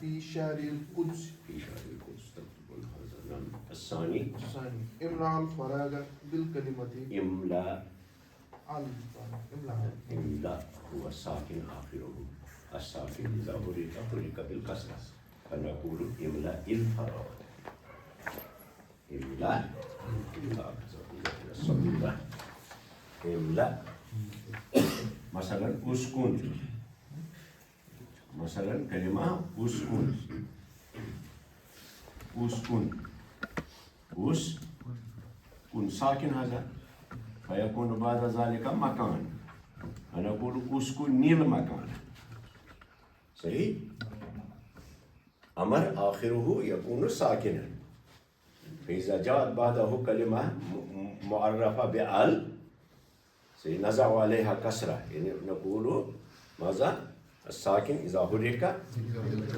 في شهر القدس. في شهر القدس تكتب هذا. الثاني املأ الفراغ بالكلمة. املا املأ هو الساكن آخره. الساكن إذا حرك بالكسرة فنقول املأ الفراغ. املأ املأ مثلا اسكن. مثلا كلمة اسكن. اسكن اسكن ساكن هذا فيكون بعد ذلك مكان. أنا أقول اسكن المكان. صحيح؟ أمر آخره يكون ساكنا. فإذا جاءت بعده كلمة معرفة بأل سنضع عليها كسرة. يعني نقول ماذا؟ الساكن إذا حرك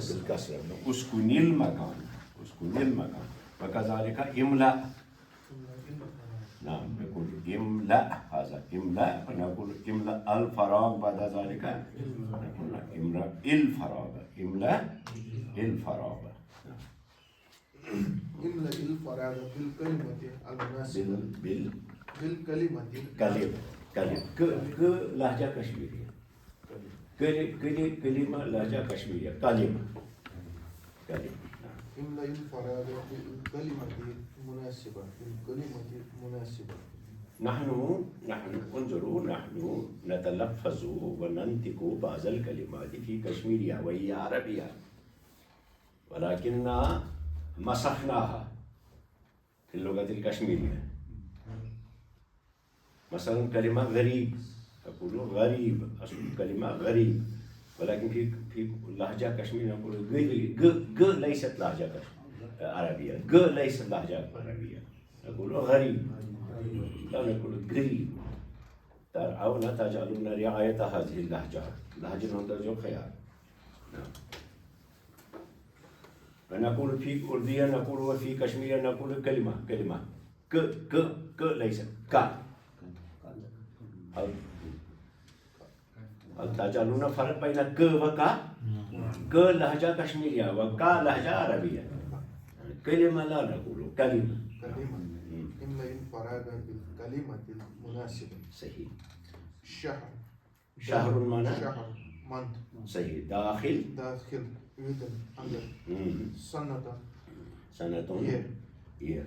بالكسرة اسكن المكان. اسكن المكان. وكذلك املأ. نعم نقول املأ هذا املأ. نقول املأ الفراغ بعد ذلك نقول املأ الفراغ. املأ الفراغ. املأ الفراغ بالكلمة المناسبة. بالكلمة. كلمة ك لهجة كشميرية. كلمة لهجة كشميرية. كلمة. املأ الفراغ بالكلمة المناسبة. بالكلمة المناسبة. نحن انظروا نحن نتلفظ وننطق بعض الكلمات في كشميرية وهي عربية ولكننا مسخناها في اللغة الكشميرية. مثلا كلمة غريب تقول غريب. أصل كلمة غريب ولكن في لهجة كشميرية نقول ج ليست لهجة عربية. ج ليست لهجة عربية. نقول غريب لا نقول غريب. أو تجعلون رعاية هذه اللهجات. لهجة نندرج خيار. ونقول في أردية نقول وفي كشميرية نقول كلمة ك ليست ك. هل تجعلون فرق بين ك وك؟ ك لهجة كشميرية وك لهجة عربية. كلمة لا نقول كلمة. املأ الفراغ بالكلمة المناسبة. صحيح. شهر معنى شهر month. صحيح. داخل within under. سنة year.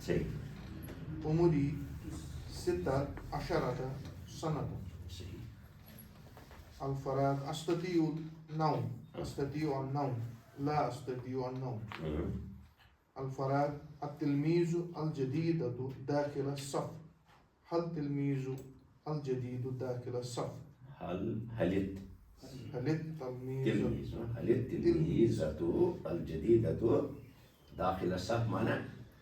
صحيح. عمري 16 سنة. صحيح. الفراغ أستطيع النوم. لا أستطيع النوم. الفراغ التلميذ الجديد داخل الصف. هل التلميذ الجديد داخل الصف. هل التلميذة الجديدة داخل الصف معنى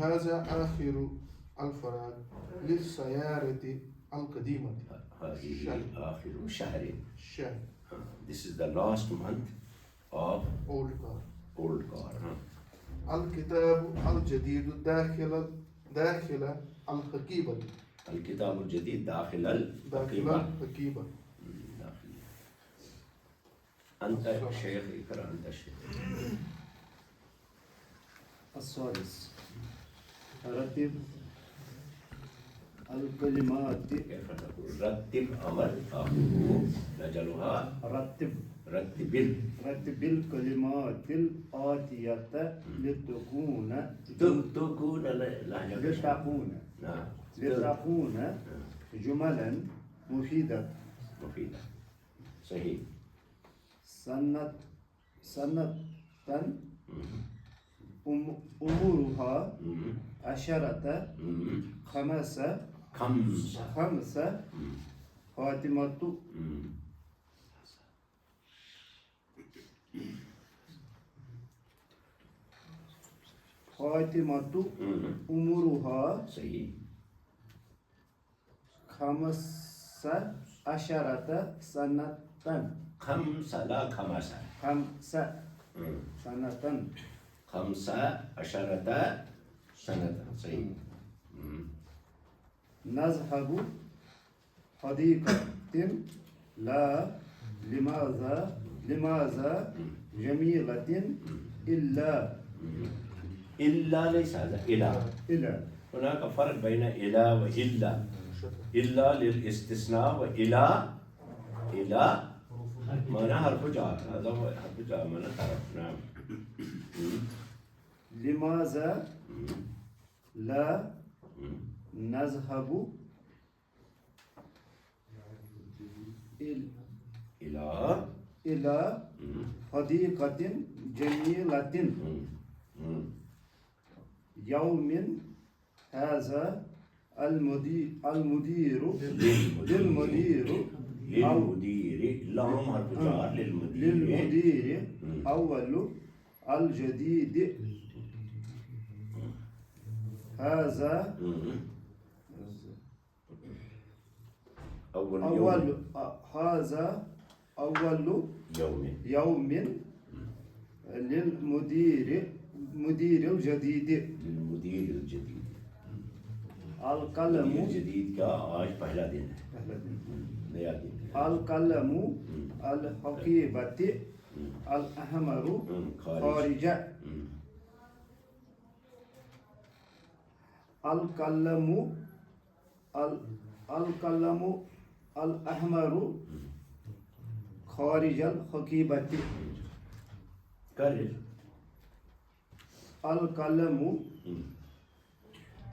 هذا آخر الفراغ للسيارة القديمة. هذه آخر شهر. شهر. This is the last month of old car. الكتاب الجديد داخل الحقيبة. الكتاب الجديد داخل الحقيبة. أنت الشيخ اقرأ. أنت الشيخ. السادس رتب الكلمات. كيف تقول رتب أمر آخره نجلها رتب الكلمات الآتية لتكون جملا مفيدة. صحيح. سنة أمورها 10 خمسة فاطمة أمورها صحيح. 15 سنة. 5 لا 5. 5 سنة. 15 سنة. صحيح. نذهب حديقة لا لماذا جميلة إلا ليس هذا إلى هناك فرق بين إلى وإلا. إلا للاستثناء وإلى معناه حرف جر. هذا هو حرف جر معناه حرف. نعم. لماذا لا نذهب إلى حديقة جميلة يوم هذا المدير اللهم حرف جر للمدير أول الجديد هذا هذا أول يوم للمدير الجديد. القلم الجديد کا آج پہلا دن ہے، نیا دن. القلم الحقيبة الأحمر خارج. القلم الأحمر خارج الحقيبة. القلم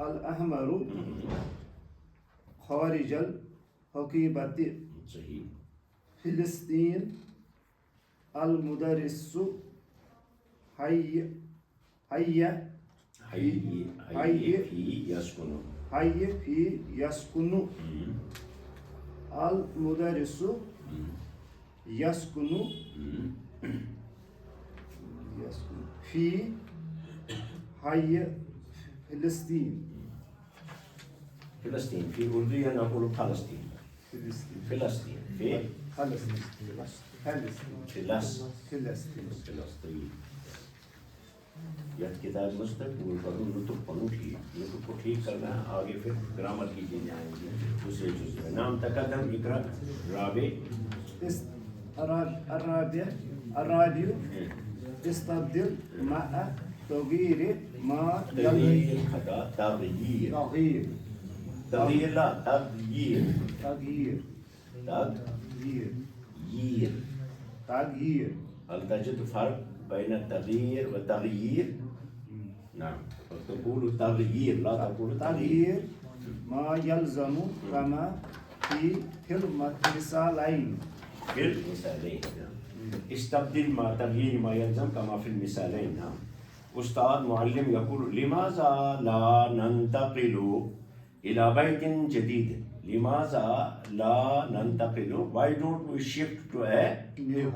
الأحمر خارج الحقيبة. صحیح. فلسطين المدرس حي في يسكن. المدرس يسكن في حي فلسطين. فلسطين في أردو نقول فلسطين. فلسطين یہ کتاب مستقبل پڑھوں نطق پڑھوں ٹھیک نطق کو ٹھیک کرنا ہے. آگے پھر گرامر کی چیزیں آئیں گی دوسرے جز میں. نام تقدم اقرا الرابع استبدل مع تغيير ما خطا تغيير هل تجد فرق بين التغيير والتغيير؟ نعم. تقول تغيير لا تقول تغيير ما يلزم كما في المثالين. استبدل ما تغيير ما يلزم كما في المثالين. نعم. استاذ معلم يقول لماذا لا ننتقل إلى بيت جديد؟ لماذا لا ننتقل? Why don't we shift to a new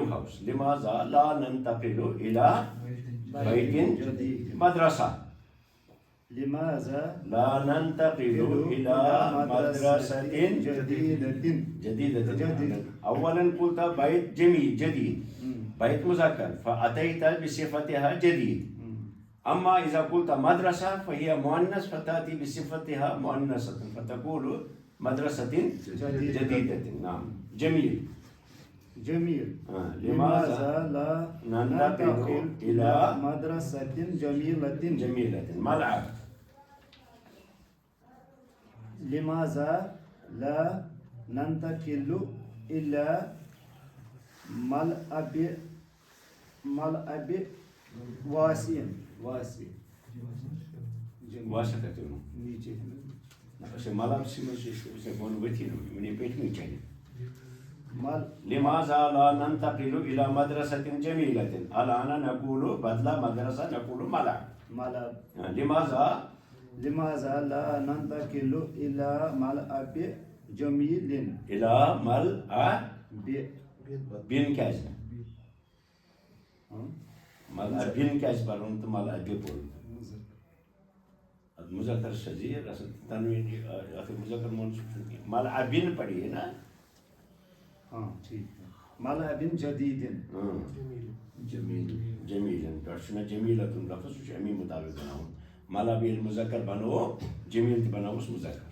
house? لماذا لا ننتقل إلى بيت مدرسة؟ لماذا لا ننتقل إلى مدرسة جديدة؟ أولا قلت بيت جميل جديد، بيت مذكر فأتيت بصفتها جديد. أما إذا قلت مدرسة فهي مؤنث فتأتي بصفتها مؤنثة فتقول مدرسة جديدة. نعم. جميل. لماذا لا ننتقل إلى مدرسة جميلة. ملعب. لماذا لا ننتقل إلى ملعب واسع. واسع كتير. بس ملعب سيكون وتير من بيت ميتين. لماذا لا ننتقل إلى مدرسة جميلة؟ الآن نقول بدل مدرسة نقول ملعب. لماذا لا ننتقل إلى ملعب جميل؟ إلى ملعب بين كذا. ملعب بين كذا برونت ملعب بول. المذكر الصغير أصل تنوين أخي مذكر منصوب ملعب بين پڑھی ہے نا. ٹھیک ہے. ملعب جديد. جميل. تعرفنا جميلة لفظ وش أمي مطابق بناهم. مالا بیل مذکر بنو جمیل بنوس مذکر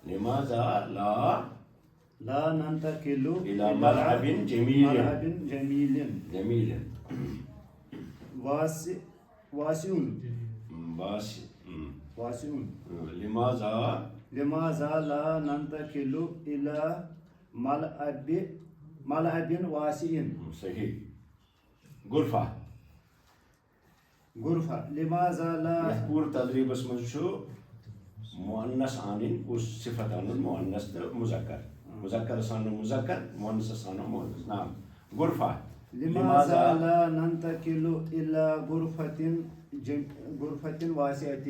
لماذا لا ننتقل إلى ملعب جميل جميل واسع لماذا لا ننتقل إلى ملعب واسع صحیح غرفہ لماذا لا پور تدریب اس منشو مؤنث آنن اس صفت آنن مؤنث مذکر مذکر سانو مذکر مؤنث سانو مؤنث نام غرفہ لماذا لا ننتقل إلى غرفة واسعة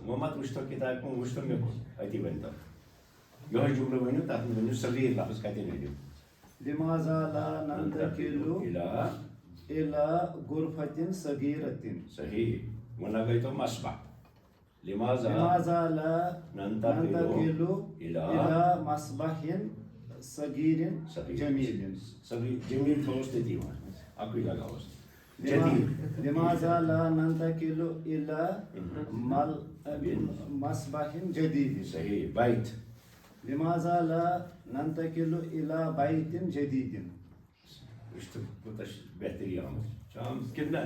محمد وشتو کتاب کو وشتو میں اتی بنتا یہ جملہ ونیو تاکہ ونیو صغیر لفظ کہتے نہیں لماذا لا ننتقل إلى غرفة صغيرة صحیح ونا گئی تو مسبح لماذا لا ننتقل إلى مصباح صغير جميل جمیل دوست دیوان اکوی لگا ہوست لماذا لا ننتقل إلى مصباح جديد صحیح بیت لماذا لا ننتقل إلى بيت جديد وشتو بتش بہتری آمد شام کتنا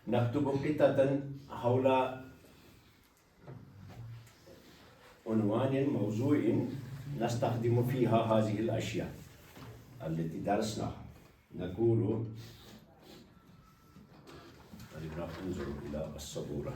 نكتب قطة حول عنوان موضوع نستخدم فيها هذه الأشياء التي درسناها نقول انظر إلى السبورة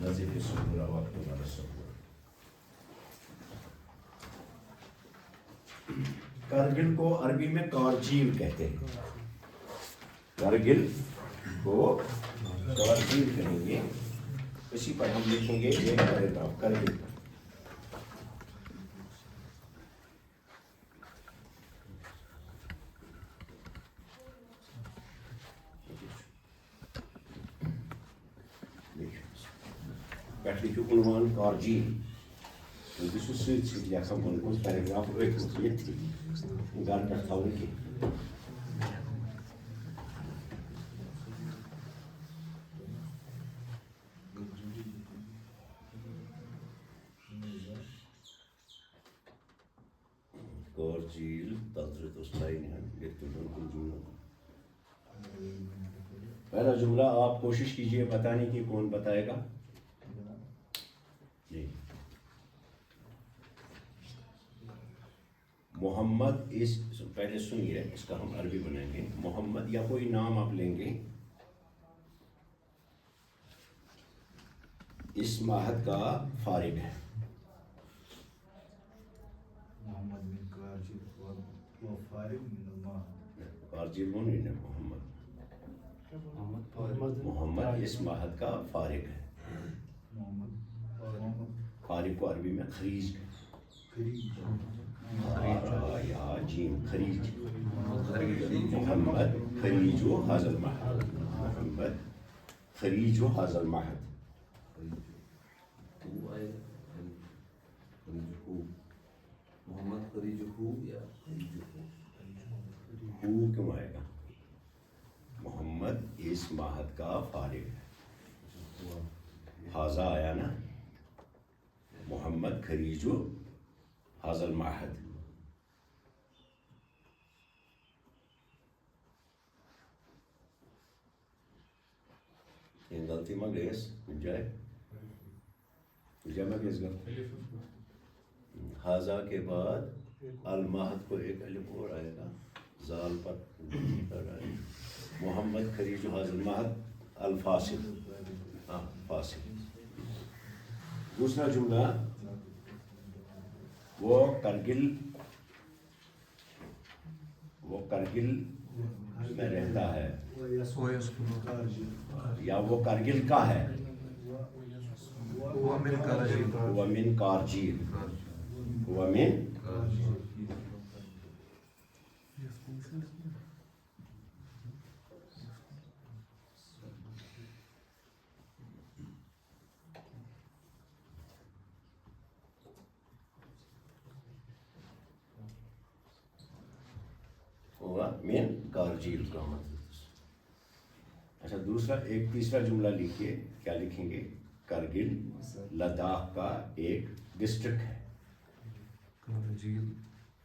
نظف السبورة واكتب على السبورة کارگل کو عربی میں کارجیل کہتے ہیں کارگل کو کارجیل کہیں گے اسی پر ہم لکھیں گے یہ پیراگراف کارگل پٮ۪ٹھ لیکھِو عنوان کارجیل تُہۍ گٔژھِو سۭتۍ سۭتۍ لیکھان بۄنہٕ کُن پیراگراف أتھۍ منٛز ییٚتھی گرٕ پٮ۪ٹھ تھاوُن کینٛہہ کارجیل تلترت اس لائن ہے لکھتے ہیں بالکل جملہ پہلا جملہ آپ کوشش کیجئے بتانے کی کون بتائے گا جی محمد اس پہلے سنیے اس کا ہم عربی بنائیں گے محمد یا کوئی نام آپ لیں گے اس معہد کا فارغ ہے محمد بن کارجیل وہ فارغ من المعهد کارجیل وہ نہیں ہے محمد اس معہد کا فارغ ہے محمد فارغ کو عربی میں خریج خریج یا جیم خریج محمد خریج هذا المعهد محمد خریج هذا المعهد محمد خریج ہو یا ہو کیوں آئے گا محمد اس معہد کا فارغ ہے حاضہ آیا نا محمد خریج هذا المعهد یہ غلطی میں گیس جائے جمع گیس گا حاضہ کے بعد المعہد کو ایک الف اور آئے گا زال پر محمد خریج هذا المعهد الفاصل فاصل دوسرا جملہ وہ کرگل میں رہتا ہے یا وہ کرگل کا ہے هو من کارجیل هو من کارجیل هو من ہوا من کارجیل کا مطلب. اچھا دوسرا ایک تیسرا جملہ لکھیے. کیا لکھیں گے؟ کرگل لداخ کا ایک ڈسٹرکٹ ہے. کارجیل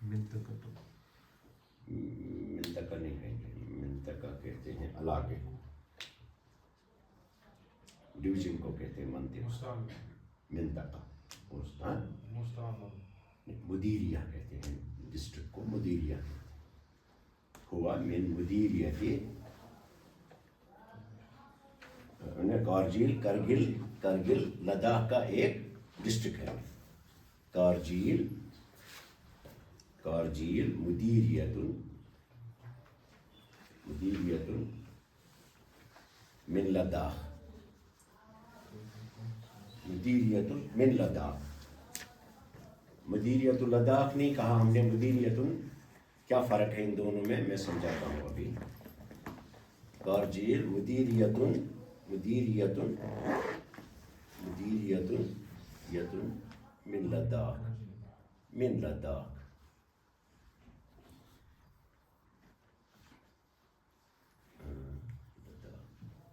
منطقہ منطقہ نہیں کہیں گے، منطقہ کہتے ہیں علاقے کو، ڈویژن کو کہتے ہیں منطقہ. منطقہ مدیریہ کہتے ہیں ڈسٹرکٹ کو، مدیریہ. ہوا من مدیریہ کے کرگل لداخ کا ایک ڈسٹرکٹ ہے. کارجیل مدیریت من لداخ. مدیریت من لداخ. مدیریت لداخ نہیں کہا ہم نے، مدیریت. کیا فرق ہے ان دونوں میں؟ میں سمجھاتا ہوں ابھی. کارجیل مدیریت من لداخ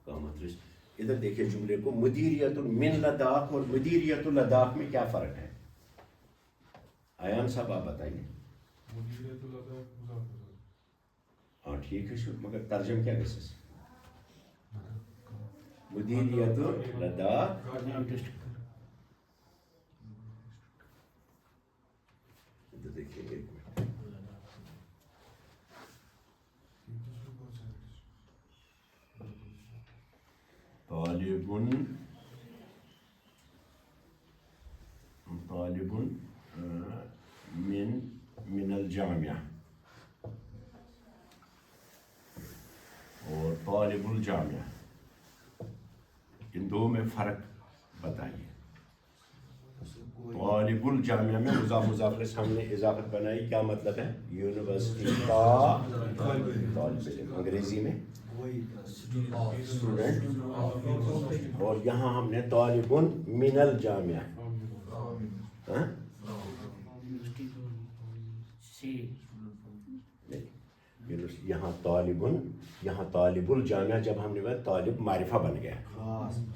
کا مطلب. ادھر دیکھیں جملے کو، مدیریت من لداخ اور مدیریت لداخ میں کیا فرق ہے؟ ایان صاحب آپ بتائیے. ہاں ٹھیک ہے شو، مگر ترجم کیا کیسے؟ مدیریت لداخ دیکھیے ایک منٹ. طالب من الجامعہ اور طالب الجامعہ، ان دو میں فرق بتائیے. طالب الجامعہ میں مضاف ہم نے اضافت بنائی. کیا مطلب ہے؟ یونیورسٹی کا طالب علم، انگریزی میں اسٹوڈنٹ. اور یہاں ہم نے طالب من الجامعہ. یہاں طالب الجامعہ جب ہم نے بات طالب معرفہ بن گیا،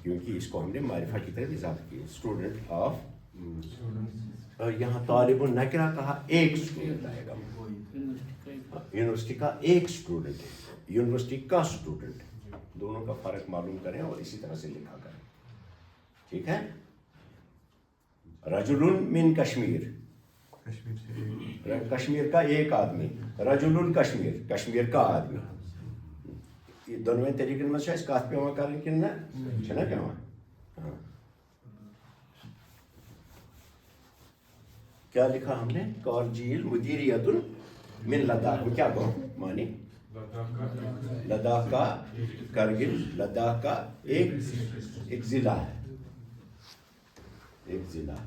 کیونکہ اس کو ہم نے معرفہ کی طرف اضافہ کیا. Student of. یہاں طالب النکرہ کہا، ایک اسٹوڈنٹ آئے گا. یونیورسٹی کا ایک اسٹوڈنٹ ہے، یونیورسٹی کا اسٹوڈنٹ. دونوں کا فرق معلوم کریں اور اسی طرح سے لکھا کریں. ٹھیک ہے. رجل من کشمیر، کشمیر کا ایک آدمی. رجل الکشمیر، کشمیر کا آدمی. یہ دونوں طریقے میں سے کات پہ وہاں کریں کہ نا کیا وہاں. ہاں کیا لکھا ہم نے؟ کارجیل مدیریت من لداخ. کیا کہوں مانی؟ لداخ کا کرگل لداخ کا ایک ضلع ہے، ایک ضلع.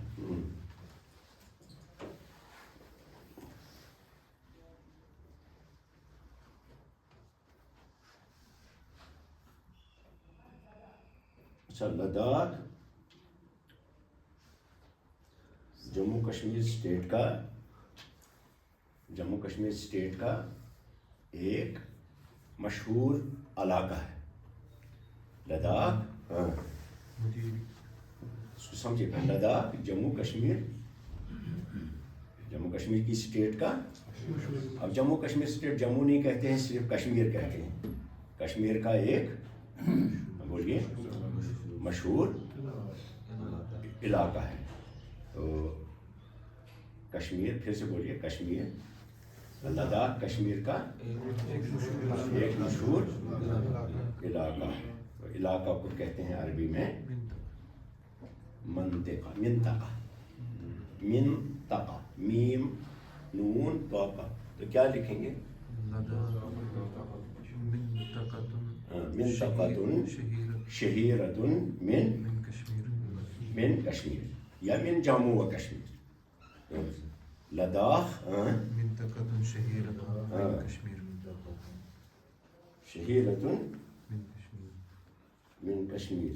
اچھا لداخ جموں کشمیر اسٹیٹ کا ایک مشہور علاقہ ہے. لداخ اس کو سمجھے گا. لداخ جموں کشمیر کی اسٹیٹ کا. اب جموں کشمیر اسٹیٹ جموں نہیں کہتے ہیں، صرف کشمیر کہتے ہیں. کشمیر کا ایک بولیے مشہور علاقہ ہے. تو کشمیر، پھر سے بولیے کشمیر. لداخ کشمیر کا ایک مشہور علاقہ ہے. علاقہ کو کہتے ہیں عربی میں منطقہ. میم نون توقع. تو کیا لکھیں گے؟ منطقۃ شہیرۃ من کشمیر یا من جموں و کشمیر. لداخ منطقة شهيرة من كشمير. شہیرۃ من کشمیر.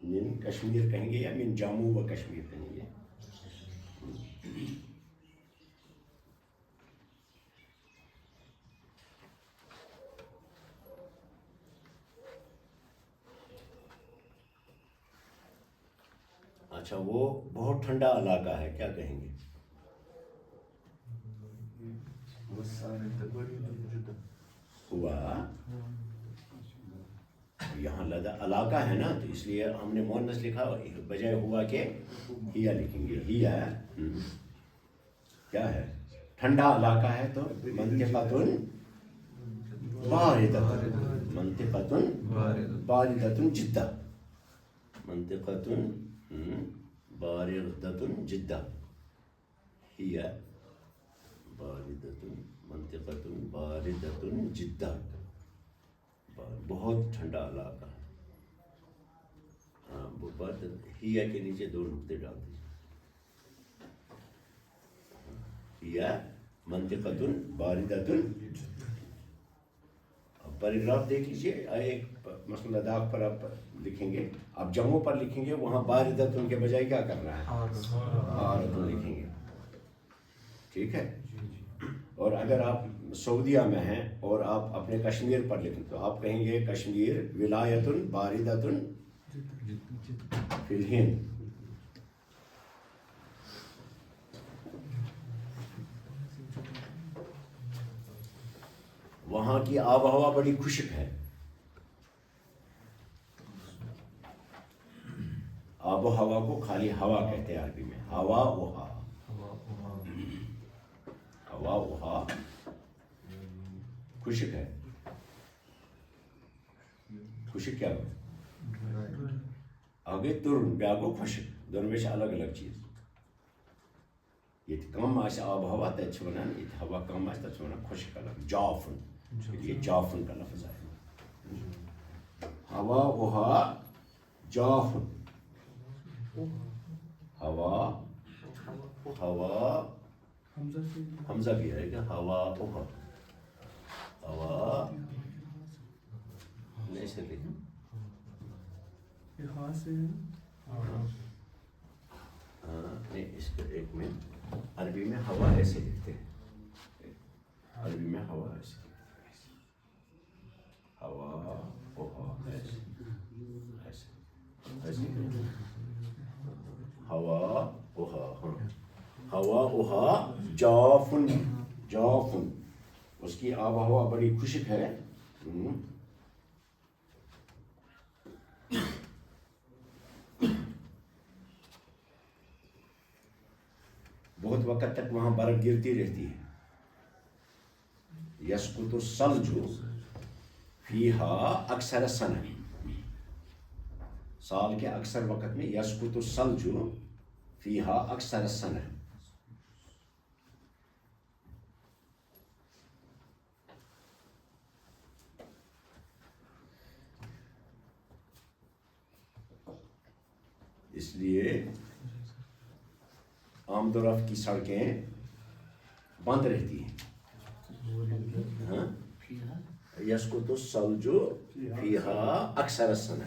من کشمیر کہیں گے یا من جموں و کشمیر کہیں گے؟ اچھا وہ بہت ٹھنڈا علاقہ ہے، کیا کہیں گے؟ والثاني بريد جدا. ہوا یہاں علاقہ ہے نا، تو اس لیے ہم نے مؤنث لکھا، بجائے ہوا کہ ہیا لکھیں گے. ہیا کیا ہے؟ ٹھنڈا علاقہ ہے، تو منطقۃ باردۃ، منطقۃ باردۃ جدا، منطقۃ باردۃ جدا، ہیا باردۃ، منطقۃ باردۃ جدا، بہت ٹھنڈا علاقہ ہے. ہاں وہ بات ہیا کے نیچے 2 نقطے ڈال دیجیے. ہیا منطقۃ باردۃ. پیراگراف دیکھ لیجیے، ایک مثلا لداخ پر آپ لکھیں گے، آپ جموں پر لکھیں گے، وہاں باردۃ کے بجائے کیا کرنا ہے؟ حارۃ لکھیں گے. ٹھیک ہے. اور اگر آپ سعودیہ میں ہیں اور آپ اپنے کشمیر پر لکھیں تو آپ کہیں گے کشمیر ولایت باردۃ فی الہند. وہاں کی آب و ہوا بڑی خشک ہے. آب و ہوا کو خالی ہوا کہتے ہیں عربی میں، ہوا وہا، ہوا وہا خشک ہے. خشک کیا ہو آگے ترن بیاگو خشک، دونوں میں سے الگ الگ چیز. یہ کم آسے آب و ہوا تت ونان، یہ ہوا کم آسے تت ونان خشک لفظ جافن. یہ جافن کا لفظ ہے. ہوا وہا جافن، ہوا ہوا حمزہ بھی آئے گا، ہوا وہا، ہوا نہیں سے لکھیں. نہیں اس کے ایک میں عربی میں ہوا ایسے لکھتے ہیں، عربی میں ہوا ایسے ہوا وہا ایسے ایسے ہوا وہا. ہاں ہوا وہا جافن، جافن اس کی آب و ہوا بڑی خشک ہے. بہت وقت تک وہاں برف گرتی رہتی ہے. یسقط الثلج فیہا اکثر السنہ، سال کے اکثر وقت میں یسقط الثلج فیہا اکثر السنہ. اس لیے آمد و رفت کی سڑکیں بند رہتی ہیں. یسقط الثلج فیہا اکثر السنہ،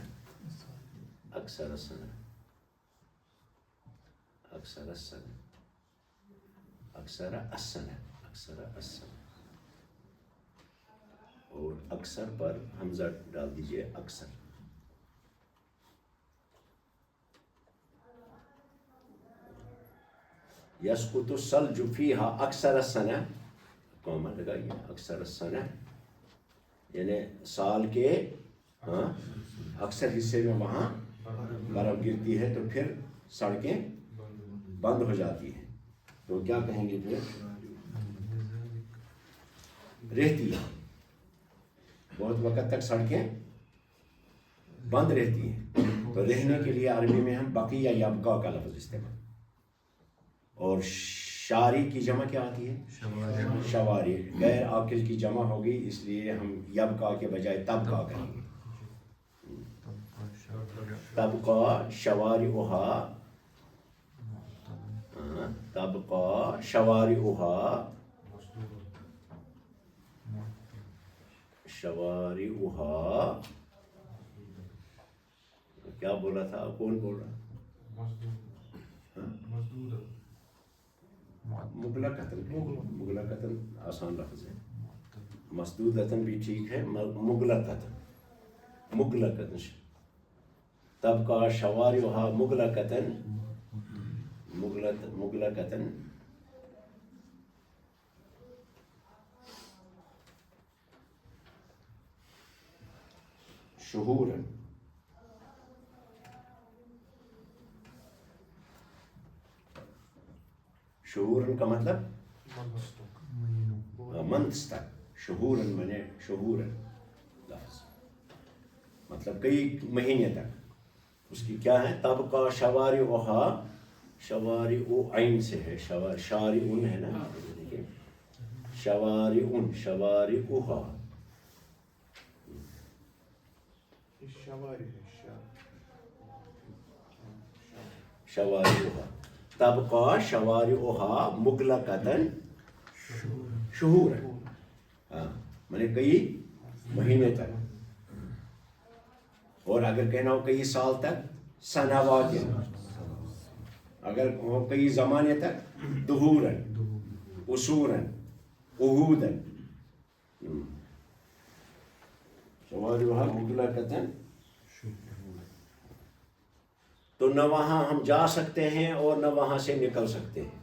اکثر السنہ، اکثر السنہ، اکثر السنہ، اکثر السنہ. اور اکثر پر حمزہ ڈال دیجیے، اکثر. یسقط الثلج فیہا اکثر السنہ، کامہ لگائیے، اکثر السنہ یعنی سال کے اکثر حصے میں وہاں برف گرتی ہے، تو پھر سڑکیں بند ہو جاتی ہیں. تو کیا کہیں گے پھر؟ رہتی ہے، بہت وقت تک سڑکیں بند رہتی ہیں. تو رہنے کے لیے عربی میں ہم بقی یا یبقا کا لفظ استعمال. اور شاری کی جمع کیا آتی ہے؟ شواری. غیر عاقل کی جمع ہوگی، اس لیے ہم یبقا کے بجائے تبقا کہیں گے. تبقا شوارعها، تبقا شوارعها، شوارعها. کیا بولا تھا؟ کون بول رہا؟ مغلقتاً آسان لفظ ہے. مسدودتاً بھی ٹھیک ہے، مغلقتاً، مغلقتاً. تبقى شوارعها مغلقة مغلقة شهورا. شهورا کا مطلب منتھس تک، شہورا مانے شہورا مطلب کئی مہینے تک. اس کی کیا ہے؟ تبقى شوارعها، شوارع عین سے ہے، شارعن ہے نا، دیکھیے شوارعن، شوارعها شوارعها، تبقى شوارعها مغلقة شہورا، ہاں میں نے کئی مہینے تک. اور اگر کہنا ہو کئی سال تک سنوات، اگر ہو کئی زمانے تک دہورا عصورا عہودا. شوارعها مغلقة. تو نہ وہاں ہم جا سکتے ہیں اور نہ وہاں سے نکل سکتے ہیں.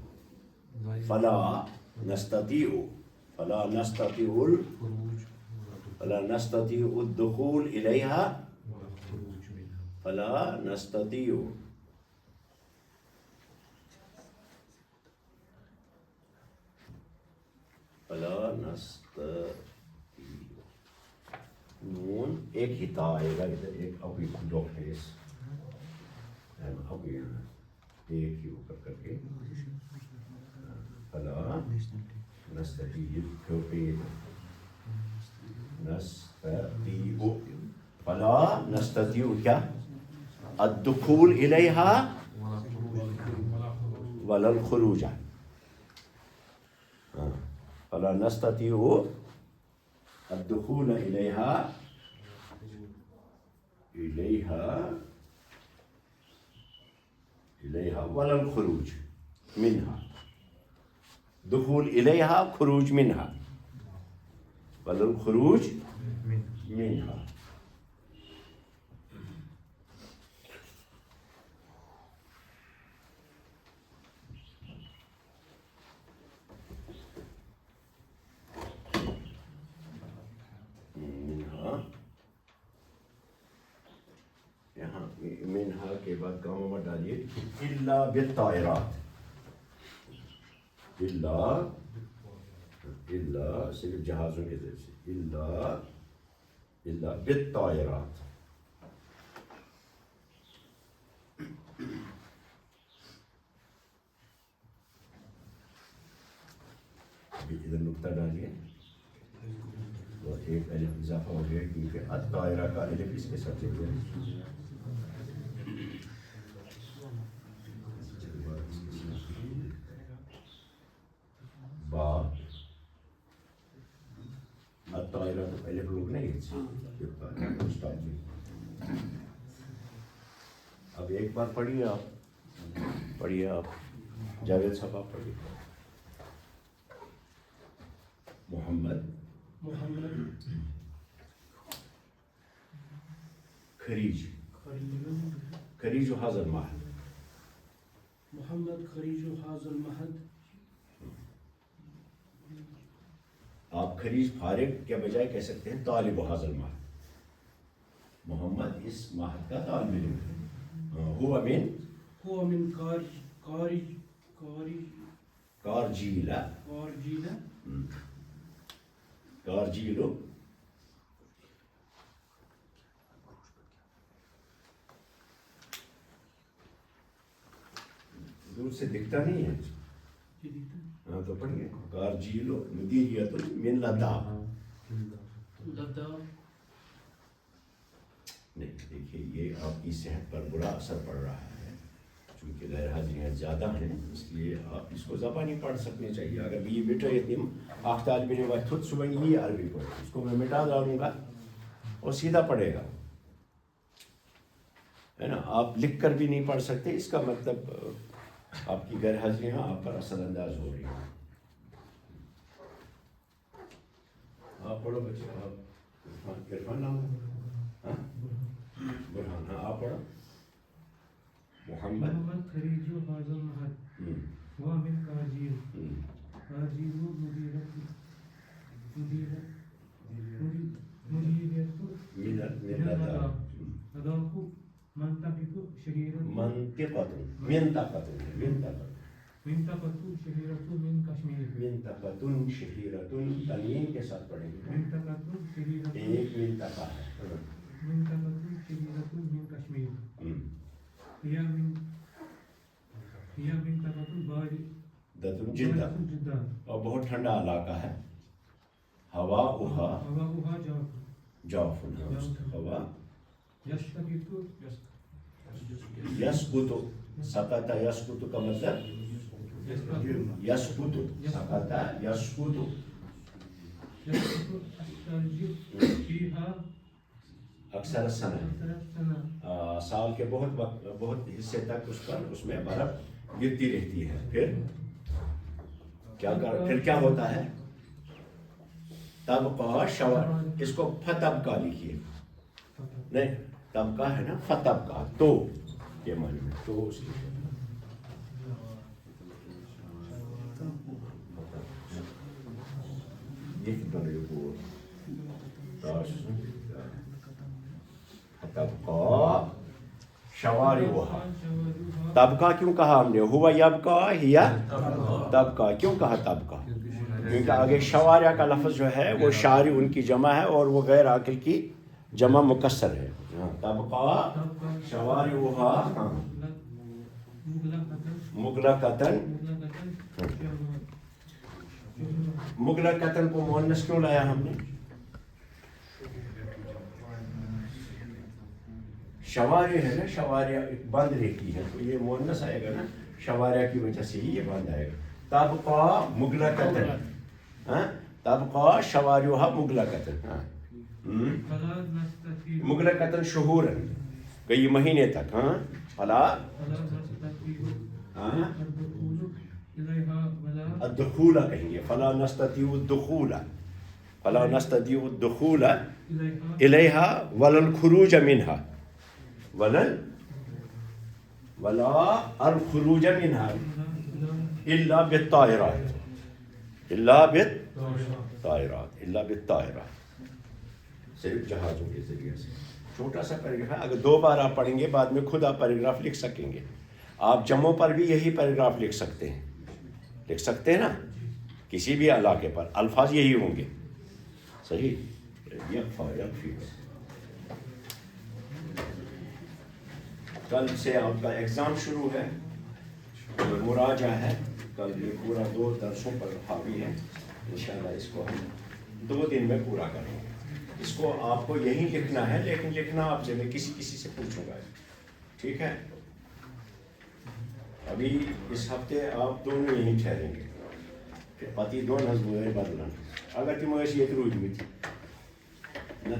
فلا نستطيع الدخول إليها، فلا نستطيع نون ایک ہی تا آئے گا ادھر، ایک ابھی ڈاکٹر ابھی ایک ہی اوپر کر کے فلا نستطيع فلا نستطيع کیا الدخول إليها ولا الخروج. فلا نستطيع الدخول إليها ولا الخروج منها. دخول إليها خروج منها ولا الخروج منها. یہاں منہا کے بعد کامہ ڈالیے الا بالطائرات، الا صرف جہازوں کے ذریعے سے، الا بالطائرات. ادھر نقطہ ڈالیے اور ایک الف اضافہ ہو گیا کیونکہ الطائرہ کا الف اس کے ساتھ لکھ دیں. با الطائرہ تو الف لوگ نہیں. اب ایک بار پڑھیے آپ جاوید صاحب آپ پڑھیے. محمد خریج هذا المعهد. محمد خریج هذا المعهد. آپ خریج فارغ کے بجائے کہہ سکتے ہیں طالب هذا المعهد. محمد اس معہد کا طالب علم ہے. هو من کارجیلو. دور سے دکھتا نہیں ہے. ہاں تو پڑھیے کارجیلو مدیریت من لداب. نہیں دیکھیے یہ آپ کی صحت پر برا اثر پڑ رہا ہے چونکہ غیر حاضریاں زیادہ ہیں، اس لیے آپ اس کو زبانی پڑھ سکنے چاہیے. اگر یہ بیٹا یتیم آخ طالب علم خود صبح یہ عربی پڑھے، اس کو میں مٹا ڈالوں گا اور سیدھا پڑھے گا، ہے نا. آپ لکھ کر بھی نہیں پڑھ سکتے، اس کا مطلب آپ کی غیر حاضریاں آپ پر اثر انداز ہو رہی ہیں. آپ پڑھو بچے، آپ عرفان نام برہان. ہاں آپ پڑھو. محمد خريج هذا المعهد ومن كاجيل كاجيل مديرية أداك منطقة شهيرة منطقة شهيرة من كشمير منطقة شهيرة تنوین کے ساتھ پڑھیں گے منطقة شهيرة ایک منطقہ ہے منطقة شهيرة من كشمير هي منطقة باردة جدہ جدا اور بہت ٹھنڈا علاقہ ہے ہوا اوہا هواها جاف ہوا يشتبك یسقط سقط یسقط کا مطلب یسقط سقط یسقط الثلج فيها اکثر سنہ أكثر السنة سال کے بہت حصے تک اس میں برف گرتی رہتی ہے پھر کیا ہوتا ہے طبقہ شوا اس کو فتبقہ لکھیے نہیں طبقہ ہے نا فتبقہ تو یہ معنی میں تو اس کی یہ طبقہ شوارعها طبقہ کیوں کہا ہم نے ہوا یبقى ہیا طبقہ کیوں کہا طبقہ کیونکہ آگے شوارع کا لفظ جو ہے وہ شارع ان کی جمع ہے اور وہ غیر عاقل کی جمع مکسر ہے طبقہ شوارعها مغلقتاً کو مؤنث کیوں لایا ہم نے شوارع ہے نا شوارع بند رہتی ہے تو یہ مؤنث آئے گا نا شوارع کی وجہ سے ہی یہ بند آئے گا طبقہ مغلقتاً طبقہ شوارعها مغلقتاً مغلقتاً شہوراً کئی مہینے تک فلا الدخول کہیں گے فلا نستطيع الدخول فلا نستطيع الدخول إليها ولا الخروج منها ولا الخروج منها إلا بالطائرات صرف جہازوں کے ذریعے سے چھوٹا سا پیراگراف ہے اگر 2 بار آپ پڑھیں گے بعد میں خود آپ پیراگراف لکھ سکیں گے آپ جموں پر بھی یہی پیراگراف لکھ سکتے ہیں نا کسی بھی علاقے پر الفاظ یہی ہوں گے صحیح یکفی کل سے آپ کا ایگزام شروع ہے مراجعہ ہے کل یہ پورا 2 درسوں پر حاوی ہے انشاءاللہ اس کو ہم 2 دن میں پورا کریں گے اس کو آپ کو یہی لکھنا ہے لیکن لکھنا آپ سے میں کسی سے پوچھوں گا ٹھیک ہے ابھی اس ہفتے آپ دونوں یہیں ٹھہریں گے پتی دو نظم بدلن اگر تم یہ روز مت نہ